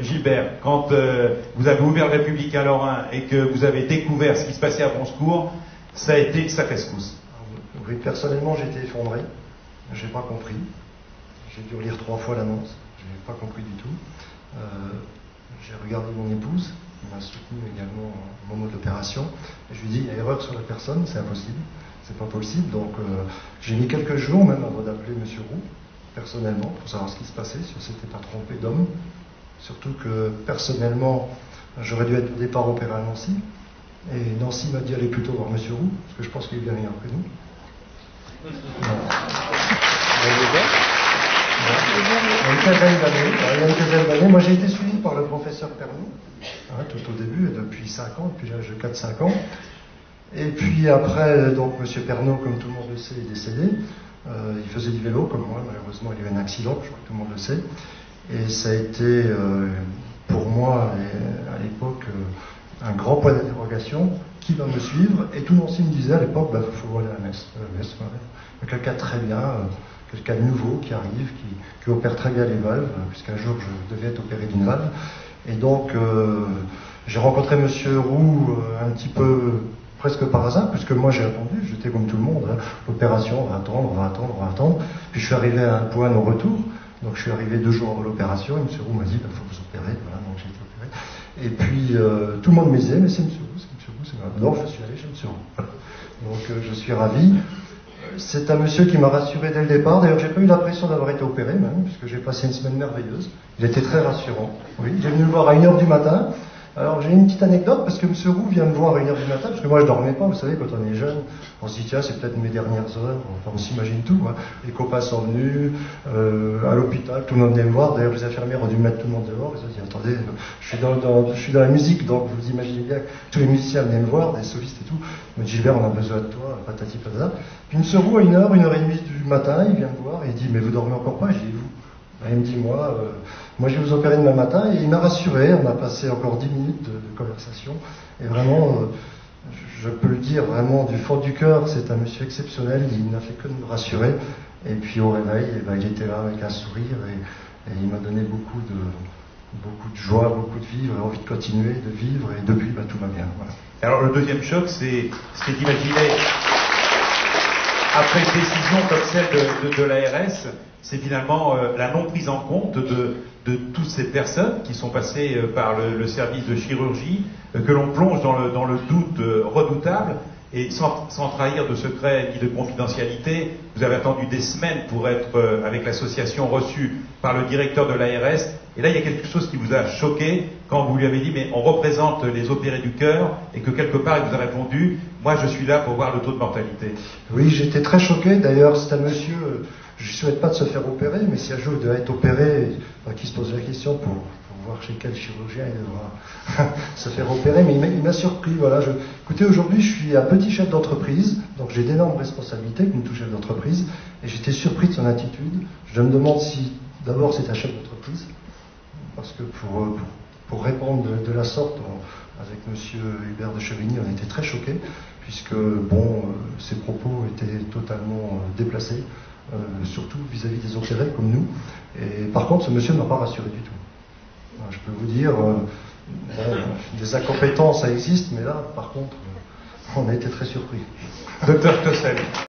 Gilbert, quand vous avez ouvert le Républicain Lorrain et que vous avez découvert ce qui se passait à Bon-Secours, ça a été sacré secousse. Oui, personnellement, j'ai été effondré. J'ai pas compris. J'ai dû relire 3 fois l'annonce. Je n'ai pas compris du tout. J'ai regardé mon épouse, qui m'a soutenu également au moment de l'opération. Et je lui ai dit, il y a erreur sur la personne, c'est impossible. C'est pas possible. Donc, j'ai mis quelques jours, même avant d'appeler M. Roux, personnellement, pour savoir ce qui se passait, si on s'était pas trompé d'homme. Surtout que, personnellement, j'aurais dû être au départ opéré à Nancy. Et Nancy m'a dit aller plutôt voir M. Roux, parce que je pense qu'il est bien meilleur que nous. Il y a une quinzaine d'années, moi j'ai été suivi par le professeur Pernou, tout au début, depuis 5 ans, depuis l'âge de 4-5 ans. Et puis après, donc M. Pernaut, comme tout le monde le sait, est décédé. Il faisait du vélo, comme moi, malheureusement il a eu un accident, je crois que tout le monde le sait. Et ça a été, pour moi, à l'époque, un grand point d'interrogation. Qui va me suivre? Et tout Nancy me disait à l'époque, il faut aller à la messe. Il y a quelqu'un très bien, quelqu'un de nouveau qui arrive, qui opère très bien les valves, puisqu'un jour je devais être opéré d'une valve. Et donc, j'ai rencontré M. Roux un petit peu presque par hasard, puisque moi j'ai attendu, j'étais comme tout le monde, l'opération, on va attendre. Puis je suis arrivé à un point non-retour, donc je suis arrivé 2 jours avant l'opération, et M. Roux m'a dit, il faut vous opérer, voilà, donc j'ai été opéré. Et puis, tout le monde me disait, mais c'est M. Roux, c'est grave. Non, je suis allé chez M. Roux. Voilà. Donc, je suis ravi. C'est un monsieur qui m'a rassuré dès le départ. D'ailleurs, j'ai pas eu l'impression d'avoir été opéré, même, puisque j'ai passé une semaine merveilleuse. Il était très rassurant. Oui, il est venu me voir à 1h du matin. Alors, j'ai une petite anecdote, parce que M. Roux vient me voir à 1h du matin, parce que moi, je dormais pas. Vous savez, quand on est jeune, on se dit, tiens, c'est peut-être mes dernières heures. Enfin, on s'imagine tout, hein. Les copains sont venus, à l'hôpital, tout le monde venait me voir. D'ailleurs, les infirmières ont dû mettre tout le monde dehors. Ils ont dit, attendez, je suis dans la musique, donc vous imaginez bien que tous les musiciens venaient me voir, des solistes et tout. Ils me disent, Gilbert, on a besoin de toi, patati patata. Puis M. Roux, à 1h, 1h30 du matin, il vient me voir et il dit, mais vous dormez encore pas? Je dis, vous? Il me dit, moi, je vais vous opérer demain matin. Et il m'a rassuré. On a passé encore 10 minutes de conversation. Et vraiment, je peux le dire vraiment du fond du cœur, c'est un monsieur exceptionnel. Il n'a fait que de me rassurer. Et puis au réveil, il était là avec un sourire et il m'a donné beaucoup de joie, beaucoup de vivre, envie de continuer, de vivre. Et depuis, tout va bien. Voilà. Alors le deuxième choc, c'est ce qui est imaginé après une décision comme celle de l'ARS, c'est finalement la non prise en compte de toutes ces personnes qui sont passées par le service de chirurgie, que l'on plonge dans le doute redoutable, et sans trahir de secret ni de confidentialité. Vous avez attendu des semaines pour être avec l'association reçue par le directeur de l'ARS, et là il y a quelque chose qui vous a choqué quand vous lui avez dit mais on représente les opérés du cœur, et que quelque part il vous a répondu moi je suis là pour voir le taux de mortalité. Oui, j'étais très choqué. D'ailleurs, c'est un monsieur, je ne souhaite pas de se faire opérer, mais si un jour il doit être opéré, qui se pose la question pour voir chez quel chirurgien il devra se faire opérer, mais il m'a surpris. Voilà. Écoutez, aujourd'hui, je suis un petit chef d'entreprise, donc j'ai d'énormes responsabilités comme tout chef d'entreprise, et j'étais surpris de son attitude. Je me demande si, d'abord, c'est un chef d'entreprise, parce que pour répondre de la sorte, avec M. Hubert de Chevigny, on était très choqués, puisque, ses propos étaient totalement déplacés, surtout vis-à-vis des opérés comme nous. Et par contre, ce monsieur ne m'a pas rassuré du tout. Je peux vous dire, des incompétences, ça existe, mais là, par contre, on a été très surpris. Docteur Tossel.